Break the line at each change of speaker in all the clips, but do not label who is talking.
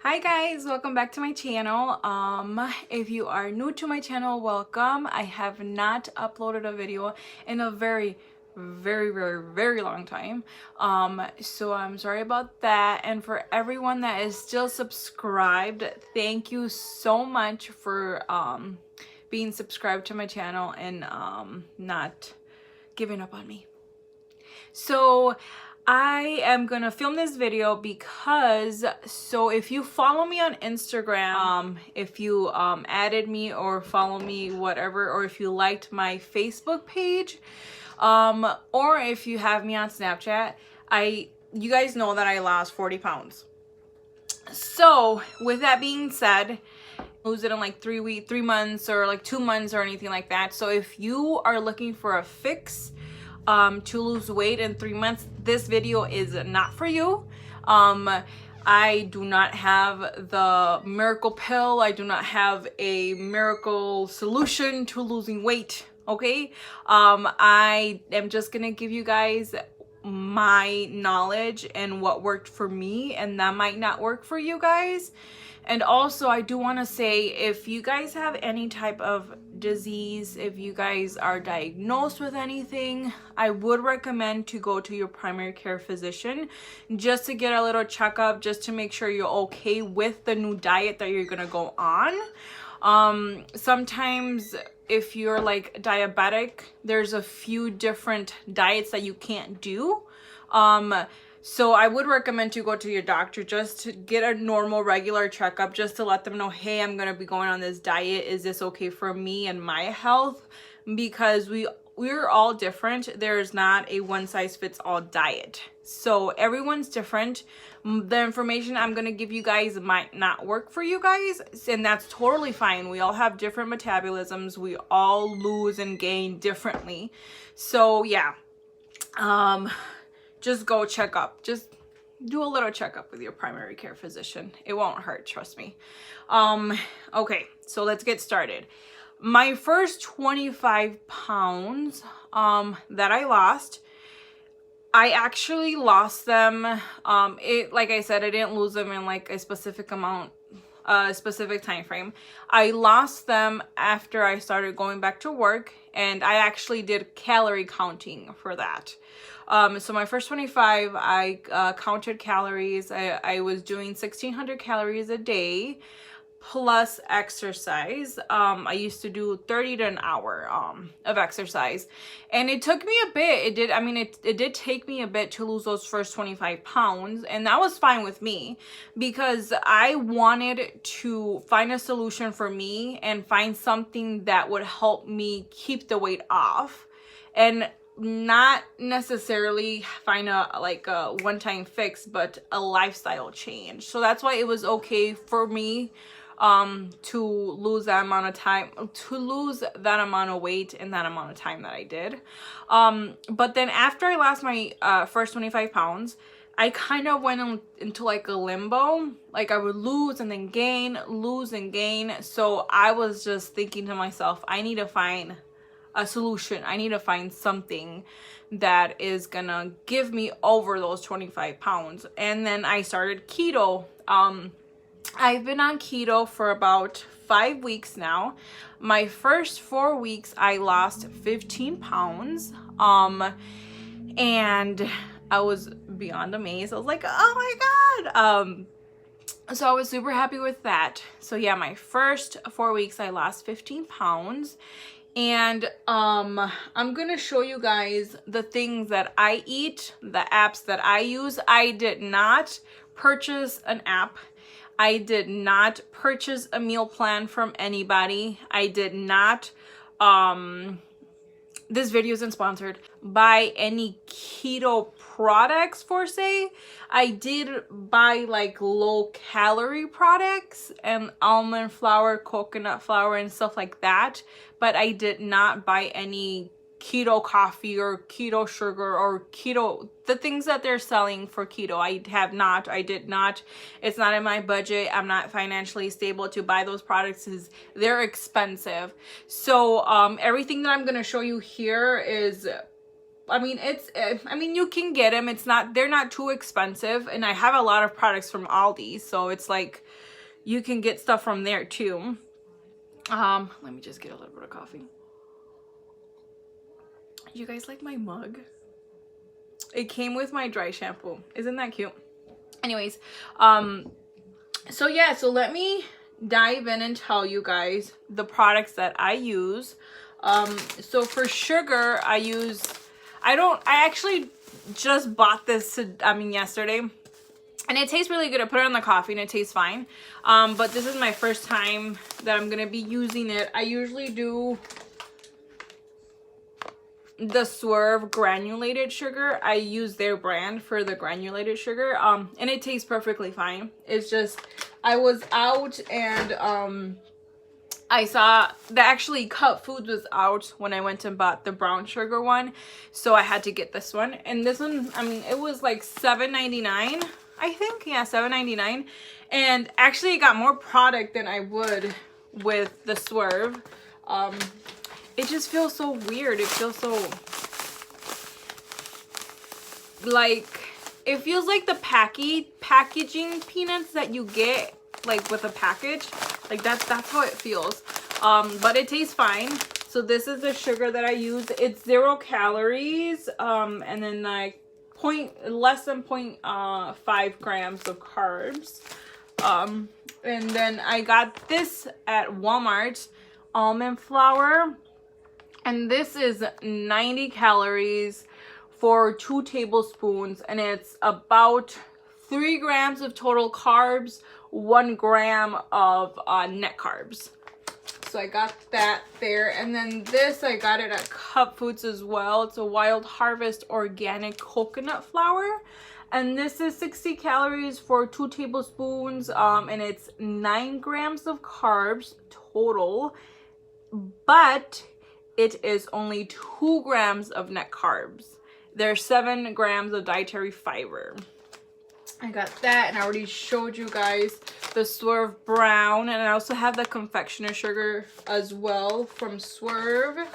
Hi guys, welcome back to my channel. If you are new to my channel, welcome. I have not uploaded a video in a very long time. So I'm sorry about that. And for everyone that is still subscribed, thank you so much for being subscribed to my channel and not giving up on me. So I am gonna film this video because, so if you follow me on Instagram, if you added me or follow me, whatever, or if you liked my Facebook page, or if you have me on Snapchat, you guys know that I lost 40 pounds. So with that being said, lose it in like 3 months or like 2 months or anything like that. So if you are looking for a fix to lose weight in 3 months, this video is not for you. I do not have the miracle pill. I do not have a miracle solution to losing weight. Okay. I am just gonna give you guys my knowledge and what worked for me, and that might not work for you guys. And also, I do want to say, if you guys have any type of disease, if you guys are diagnosed with anything, I would recommend to go to your primary care physician just to get a little checkup, just to make sure you're okay with the new diet that you're going to go on. Sometimes if you're like diabetic, there's a few different diets that you can't do. So I would recommend to go to your doctor just to get a normal regular checkup, just to let them know, hey, I'm going to be going on this diet. Is this okay for me and my health? Because we're all different. There's not a one size fits all diet. So everyone's different. The information I'm going to give you guys might not work for you guys, and that's totally fine. We all have different metabolisms. We all lose and gain differently. So yeah. Just go check up. Just do a little checkup with your primary care physician. It won't hurt, trust me. Okay, so let's get started. My first 25 pounds that I lost, I actually lost them. Like I said, I didn't lose them in like a specific amount, a specific time frame. I lost them after I started going back to work, and I actually did calorie counting for that. So my first 25, I counted calories. I was doing 1,600 calories a day plus exercise. I used to do 30 to an hour of exercise, and it took me a bit. It did take me a bit to lose those first 25 pounds, and that was fine with me because I wanted to find a solution for me and find something that would help me keep the weight off, and not necessarily find a one-time fix, but a lifestyle change. So that's why it was okay for me to lose that amount of time, to lose that amount of weight in that amount of time that I did. But then after I lost my first 25 pounds, I kind of went into like a limbo. Like I would lose and then gain, lose and gain. So I was just thinking to myself, I need to find a solution. I need to find something that is gonna give me over those 25 pounds. And then I started keto. I've been on keto for about 5 weeks now. My first 4 weeks, I lost 15 pounds. And I was beyond amazed. I was like, oh my God. So I was super happy with that. So yeah, my first 4 weeks, I lost 15 pounds. And I'm gonna show you guys the things that I eat, the apps that I use. I did not purchase an app. I did not purchase a meal plan from anybody. I did not, this video isn't sponsored, buy any keto products for say. I did buy like low calorie products and almond flour, coconut flour and stuff like that, but I did not buy any keto coffee or keto sugar or keto, the things that they're selling for keto. I did not. It's not in my budget. I'm not financially stable to buy those products. They're expensive. So everything that I'm going to show you here is I mean, you can get them. They're not too expensive. And I have a lot of products from Aldi. So it's like, you can get stuff from there too. Let me just get a little bit of coffee. You guys like my mug? It came with my dry shampoo. Isn't that cute? Anyways, so yeah, so let me dive in and tell you guys the products that I use. So for sugar, I actually just bought this, yesterday, and it tastes really good. I put it on the coffee and it tastes fine. But this is my first time that I'm gonna be using it. I usually do the Swerve granulated sugar. I use their brand for the granulated sugar, and it tastes perfectly fine. It's just, I was out and I saw that actually Cut Foods was out when I went and bought the brown sugar one, so I had to get this one. And this one, I mean, it was like $7.99, I think. Yeah, $7.99. And actually it got more product than I would with the Swerve. It just feels so weird. It feels so like, it feels like the packaging peanuts that you get like with a package. Like that's how it feels. But it tastes fine. So this is the sugar that I use. It's 0 calories, and then like less than 0.5 grams of carbs. And then I got this at Walmart, almond flour, and this is 90 calories for 2 tablespoons, and it's about 3 grams of total carbs, 1 gram of net carbs. So I got that there. And then this, I got it at Cut Foods as well. It's a Wild Harvest organic coconut flour, and this is 60 calories for 2 tablespoons, and it's 9 grams of carbs total, but it is only 2 grams of net carbs. There's 7 grams of dietary fiber. I got that, and I already showed you guys the Swerve Brown, and I also have the confectioner sugar as well from Swerve.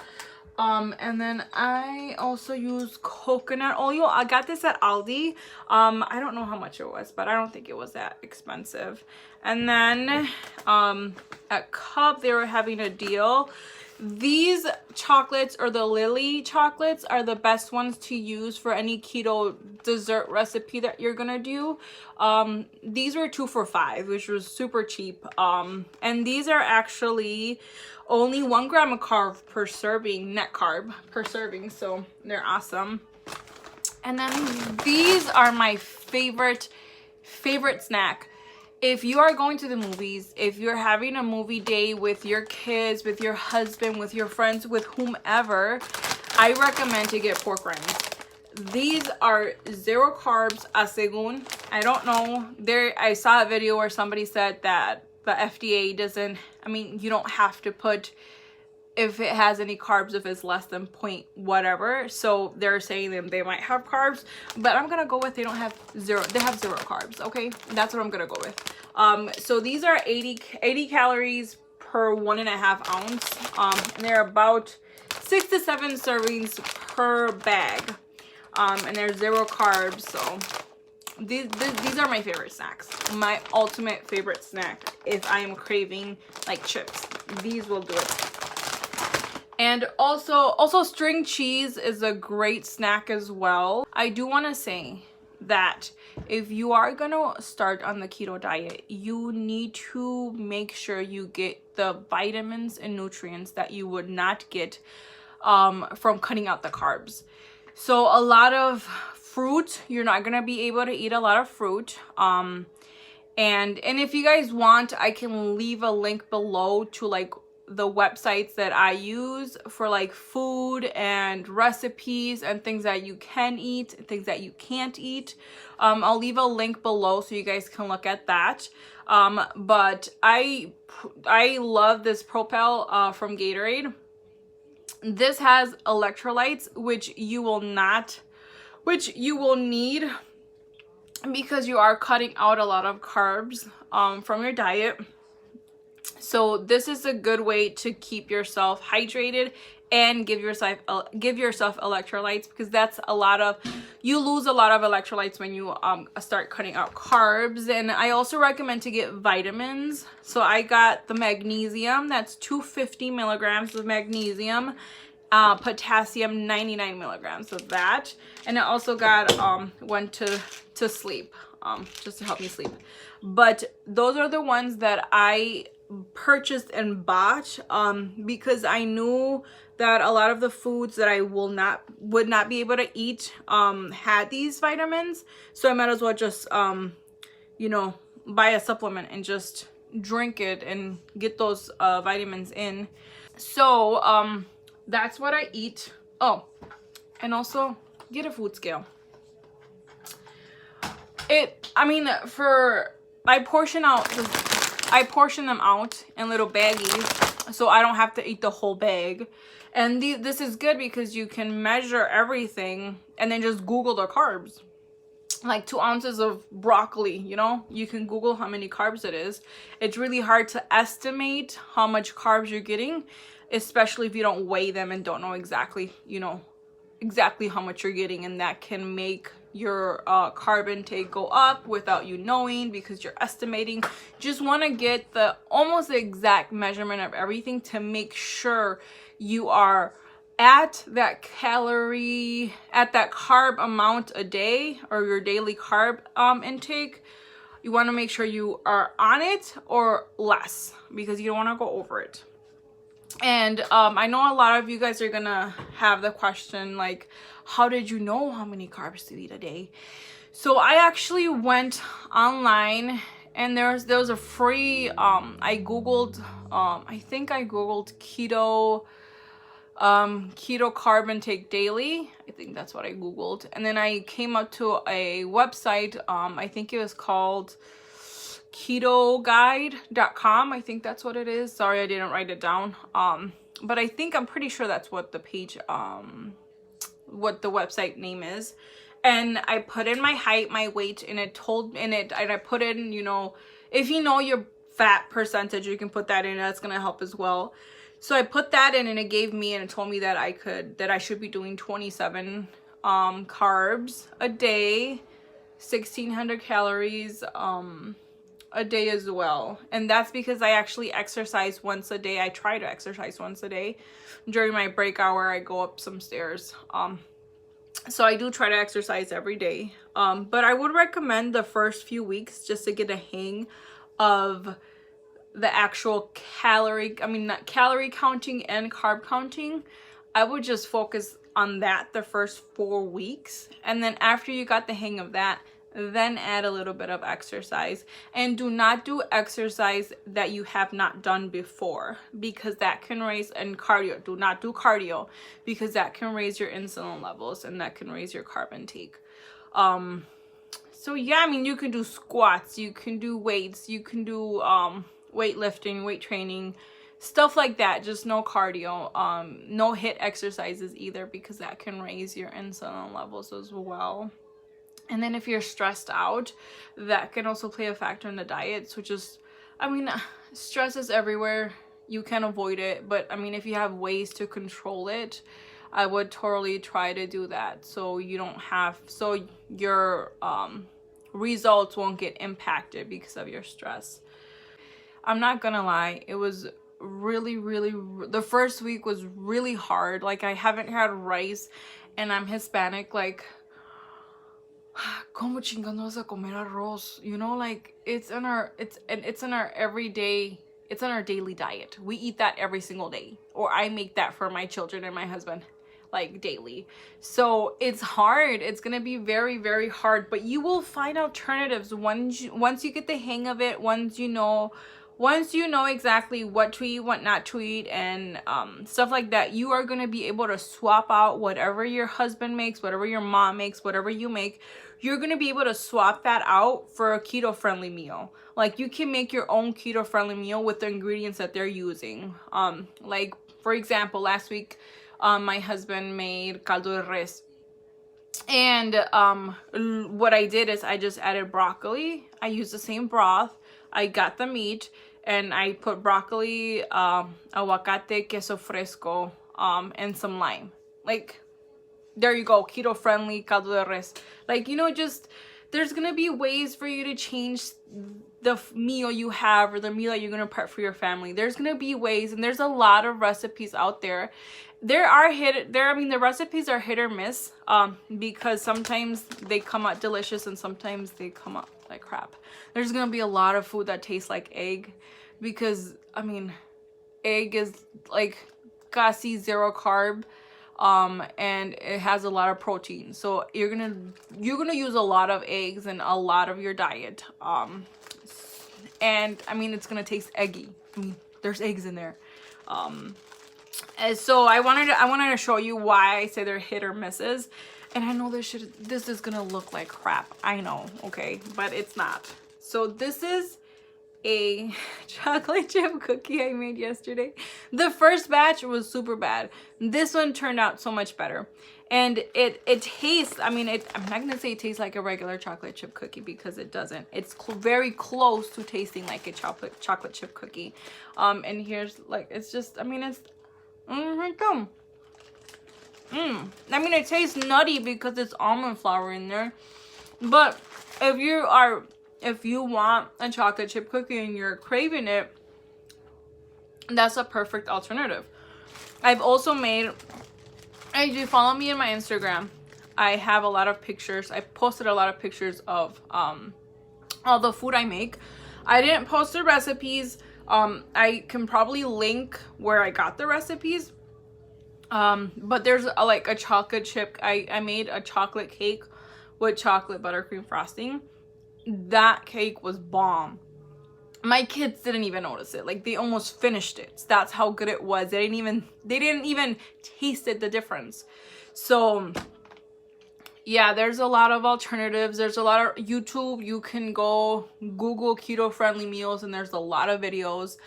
And then I also use coconut oil. I got this at Aldi. I don't know how much it was, but I don't think it was that expensive. And then at Cup, they were having a deal. These chocolates, or the Lily chocolates, are the best ones to use for any keto dessert recipe that you're gonna do. These were 2 for $5, which was super cheap. And these are actually only 1 gram of carb per serving, net carb per serving, so they're awesome. And then these are my favorite snack. If you are going to the movies, if you're having a movie day with your kids, with your husband, with your friends, with whomever, I recommend to get pork rinds. These are 0 carbs, según. I don't know. I saw a video where somebody said that the FDA doesn't, you don't have to put if it has any carbs, if it's less than point whatever. So they're saying that they might have carbs, but I'm gonna go with they have 0 carbs. Okay, that's what I'm gonna go with. So these are 80 calories per 1.5 ounce, and they're about 6 to 7 servings per bag, and they're 0 carbs. So these are my favorite snacks. My ultimate favorite snack if I am craving like chips. These will do it. And also string cheese is a great snack as well. I do want to say that if you are gonna start on the keto diet, you need to make sure you get the vitamins and nutrients that you would not get from cutting out the carbs. So a lot of fruit, you're not gonna be able to eat a lot of fruit. And if you guys want, I can leave a link below to like the websites that I use for like food and recipes and things that you can eat, things that you can't eat. I'll leave a link below so you guys can look at that. But I love this Propel from Gatorade. This has electrolytes, which you will need because you are cutting out a lot of carbs from your diet. So this is a good way to keep yourself hydrated and give yourself electrolytes, because that's a lot of, you lose a lot of electrolytes when you start cutting out carbs. And I also recommend to get vitamins. So I got the magnesium, that's 250 milligrams of magnesium, potassium 99 milligrams of that, and I also got one to sleep, just to help me sleep. But those are the ones that I purchased and bought because I knew that a lot of the foods that I would not be able to eat had these vitamins. So I might as well just you know, buy a supplement and just drink it and get those vitamins in. So that's what I eat. Oh, and also get a food scale. I portion them out in little baggies, so I don't have to eat the whole bag. And this is good because you can measure everything and then just Google the carbs. Like 2 ounces of broccoli, you know, you can Google how many carbs it is. It's really hard to estimate how much carbs you're getting, especially if you don't weigh them and don't know exactly, you know, exactly how much you're getting. And that can make your carb intake go up without you knowing, because you're estimating. Just want to get the almost the exact measurement of everything to make sure you are at that carb amount a day, or your daily carb intake. You want to make sure you are on it or less, because you don't want to go over it. And I know a lot of you guys are gonna have the question, like, how did you know how many carbs to eat a day? So I actually went online, and there was a free I googled I think I googled keto carb intake daily. I think that's what I googled, and then I came up to a website. I think it was called ketoguide.com. I think that's what it is. Sorry, I didn't write it down. But I'm pretty sure that's what the page, what the website name is. And I put in my height, my weight, and and I put in, you know, if you know your fat percentage, you can put that in. That's gonna help as well. So I put that in, and it gave me, and it told me that I should be doing 27 carbs a day, 1,600 calories a day as well. And that's because I actually exercise once a day. I try to exercise once a day. During my break hour, I go up some stairs. So I do try to exercise every day. But I would recommend the first few weeks just to get a hang of the actual calorie counting and carb counting. I would just focus on that the first 4 weeks. And then after you got the hang of that, then add a little bit of exercise. And do not do exercise that you have not done before, because that can raise, and cardio, do not do cardio, because that can raise your insulin levels and that can raise your carb intake. So yeah, I mean, you can do squats, you can do weights, you can do weightlifting, weight training, stuff like that. Just no cardio, no HIIT exercises either, because that can raise your insulin levels as well. And then if you're stressed out, that can also play a factor in the diet. So just, I mean, stress is everywhere. You can avoid it. But I mean, if you have ways to control it, I would totally try to do that. So you don't have, so your results won't get impacted because of your stress. I'm not gonna lie, it was really, the first week was really hard. Like, I haven't had rice, and I'm Hispanic. Like, como chingados vas a comer arroz? You know, like, it's in our everyday, it's in our daily diet. We eat that every single day, or I make that for my children and my husband, like, daily. So it's hard. It's gonna be very, very hard, but you will find alternatives once you get the hang of it. Once you know exactly what to eat, what not to eat, and stuff like that, you are going to be able to swap out whatever your husband makes, whatever your mom makes, whatever you make. You're going to be able to swap that out for a keto-friendly meal. Like, you can make your own keto-friendly meal with the ingredients that they're using. Like, for example, last week, my husband made caldo de res. And what I did is I just added broccoli. I used the same broth. I got the meat, and I put broccoli, aguacate, queso fresco, and some lime. Like, there you go, keto friendly caldo de res. Like, you know, just there's gonna be ways for you to change the meal you have or the meal that you're gonna prep for your family. There's gonna be ways, and there's a lot of recipes out there. I mean, the recipes are hit or miss, because sometimes they come out delicious and sometimes they come out like crap. There's gonna be a lot of food that tastes like egg, because I mean, egg is like casi zero carb, and it has a lot of protein, so you're gonna use a lot of eggs in a lot of your diet, and I mean, it's gonna taste eggy. I mean, there's eggs in there, and so I wanted to show you why I say they're hit or misses. And I know this is gonna look like crap, I know, okay, but it's not. So this is a chocolate chip cookie I made yesterday. The first batch was super bad. This one turned out so much better. And it tastes, I mean, I'm not gonna say it tastes like a regular chocolate chip cookie, because it doesn't. It's very close to tasting like a chocolate chip cookie. And here's like, it's just, I mean, it's I mean, it tastes nutty because it's almond flour in there. But if you want a chocolate chip cookie and you're craving it, that's a perfect alternative. I've also made, if you follow me in my Instagram, I have a lot of pictures. I posted a lot of pictures of all the food I make. I didn't post the recipes. I can probably link where I got the recipes. But there's like a chocolate chip. I made a chocolate cake with chocolate buttercream frosting. That cake was bomb. My kids didn't even notice it. Like, they almost finished it. That's how good it was. They didn't even taste the difference. So yeah, there's a lot of alternatives. There's a lot of YouTube. You can go Google keto friendly meals, and there's a lot of videos.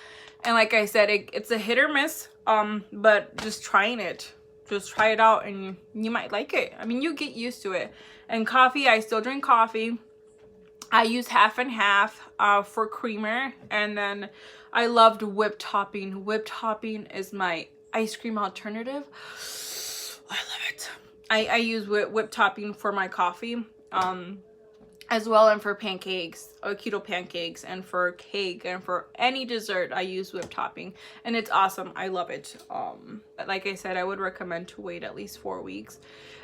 And like I said, it's a hit or miss. But just try it out, and you might like it. I mean, you get used to it. And coffee, I still drink coffee. I use half and half for creamer, and then I loved whipped topping. Whipped topping is my ice cream alternative. I love it. I use whipped topping for my coffee, as well, and for pancakes, keto pancakes, and for cake, and for any dessert I use whipped topping, and it's awesome. I love it. Like I said, I would recommend to wait at least 4 weeks,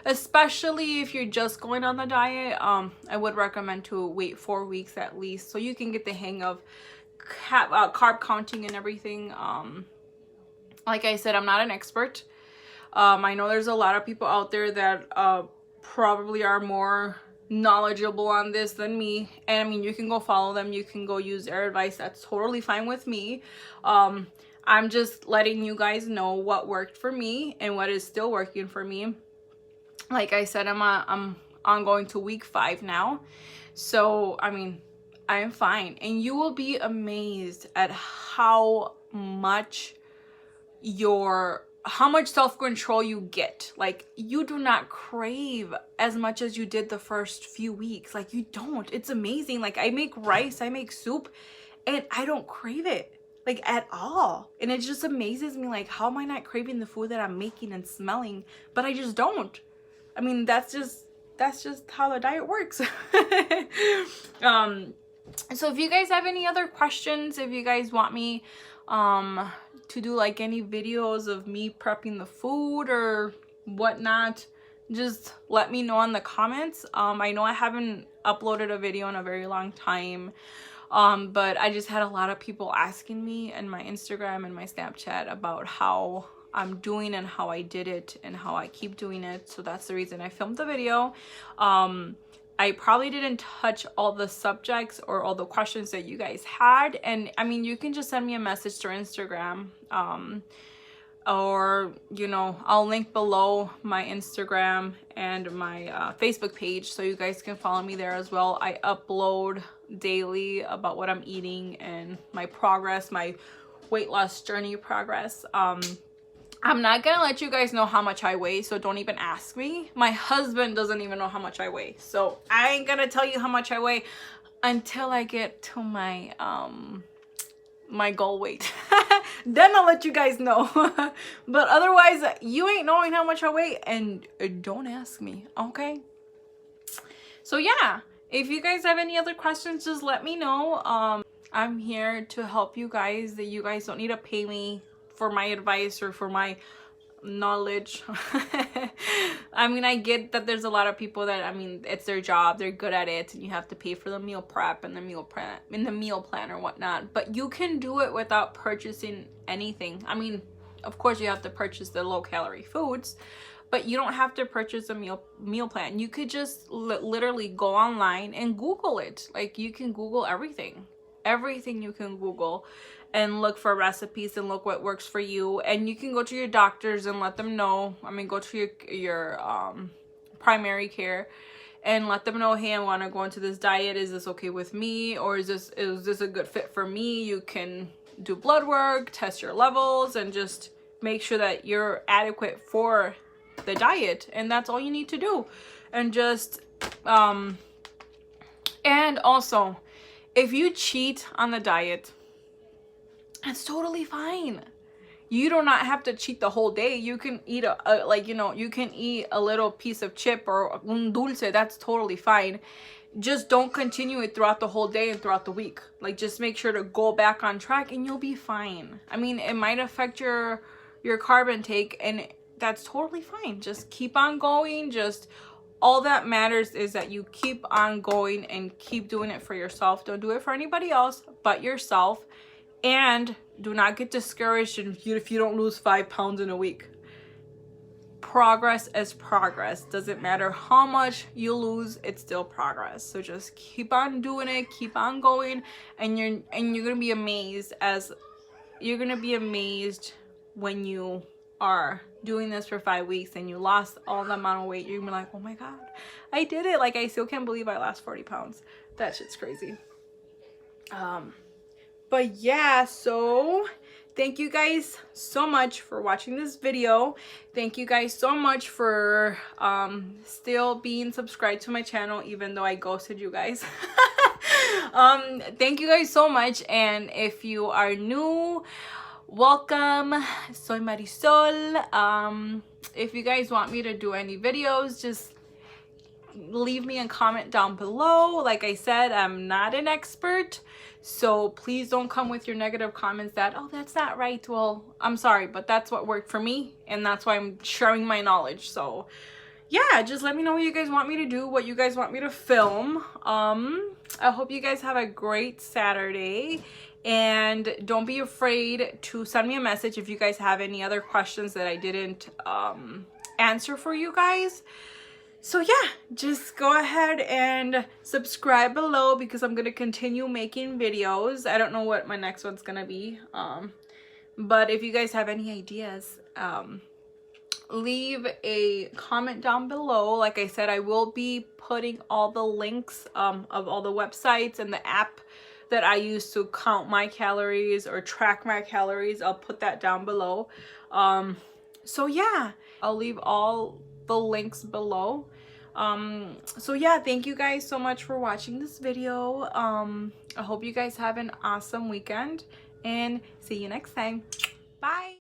especially if you're just going on the diet. I would recommend to wait 4 weeks at least, so you can get the hang of carb counting and everything. Like I said, I'm not an expert. I know there's a lot of people out there that probably are more knowledgeable on this than me, and I mean, you can go follow them, you can go use their advice. That's totally fine with me. I'm just letting you guys know what worked for me and what is still working for me. Like I said, I'm ongoing to week 5 now, so I mean, I'm fine, and you will be amazed at how much self-control you get. Like, you do not crave as much as you did the first few weeks. Like, you don't. It's amazing. Like, I make rice, I make soup, and I don't crave it, like, at all. And it just amazes me, like, how am I not craving the food that I'm making and smelling? But I just don't. I mean, that's just how the diet works. So if you guys have any other questions, if you guys want me to do like any videos of me prepping the food or whatnot, just let me know in the comments. I know I haven't uploaded a video in a very long time, but I just had a lot of people asking me in my Instagram and my Snapchat about how I'm doing and how I did it and how I keep doing it. So that's the reason I filmed the video. I probably didn't touch all the subjects or all the questions that you guys had. And I mean, you can just send me a message through Instagram, or, you know, I'll link below my Instagram and my Facebook page, so you guys can follow me there as well. I upload daily about what I'm eating and my progress, my weight loss journey progress. I'm not gonna let you guys know how much I weigh, so don't even ask me. My husband doesn't even know how much I weigh, so I ain't gonna tell you how much I weigh until I get to my my goal weight. then I'll let you guys know. But otherwise, you ain't knowing how much I weigh, and don't ask me, okay? So yeah, if you guys have any other questions, just let me know. I'm here to help you guys. That you guys don't need to pay me for my advice or for my knowledge. I mean, I get that there's a lot of people that, I mean, it's their job, they're good at it, and you have to pay for the meal prep and the meal plan or whatnot, but you can do it without purchasing anything. I mean, of course you have to purchase the low calorie foods, but you don't have to purchase a meal plan. You could just literally go online and Google it. Like, you can Google everything you can Google, and look for recipes and look what works for you. And you can go to your doctors and let them know, I mean, go to your primary care and let them know, hey, I want to go into this diet. Is this okay with me? Or is this a good fit for me? You can do blood work, test your levels, and just make sure that you're adequate for the diet. And that's all you need to do. And just and also, if you cheat on the diet, it's totally fine. You do not have to cheat the whole day. You can eat you can eat a little piece of chip or un dulce. That's totally fine. Just don't continue it throughout the whole day and throughout the week. Like, just make sure to go back on track and you'll be fine. I mean, it might affect your carb intake, and that's totally fine. Just keep on going. Just all that matters is that you keep on going and keep doing it for yourself. Don't do it for anybody else but yourself. And do not get discouraged if you don't lose 5 pounds in a week. Progress is progress. Doesn't matter how much you lose, it's still progress. So just keep on doing it, keep on going, and you're gonna be amazed when you are doing this for 5 weeks and you lost all the amount of weight. You're gonna be like, oh my god, I did it. Like, I still can't believe I lost 40 pounds. That shit's crazy. But yeah, so thank you guys so much for watching this video. Thank you guys so much for still being subscribed to my channel, even though I ghosted you guys. Thank you guys so much. And if you are new, welcome. Soy Marisol. If you guys want me to do any videos, just leave me a comment down below. Like I said, I'm not an expert, so please don't come with your negative comments that, oh, that's not right. Well, I'm sorry, but that's what worked for me, and that's why I'm sharing my knowledge. So yeah, just let me know what you guys want me to do, what you guys want me to film. I hope you guys have a great Saturday, and don't be afraid to send me a message if you guys have any other questions that I didn't answer for you guys. So yeah, just go ahead and subscribe below, because I'm gonna continue making videos. I don't know what my next one's gonna be, but if you guys have any ideas, leave a comment down below. Like I said, I will be putting all the links of all the websites and the app that I use to count my calories or track my calories. I'll put that down below. So yeah, I'll leave all the links below. So yeah, thank you guys so much for watching this video. I hope you guys have an awesome weekend, and see you next time. Bye.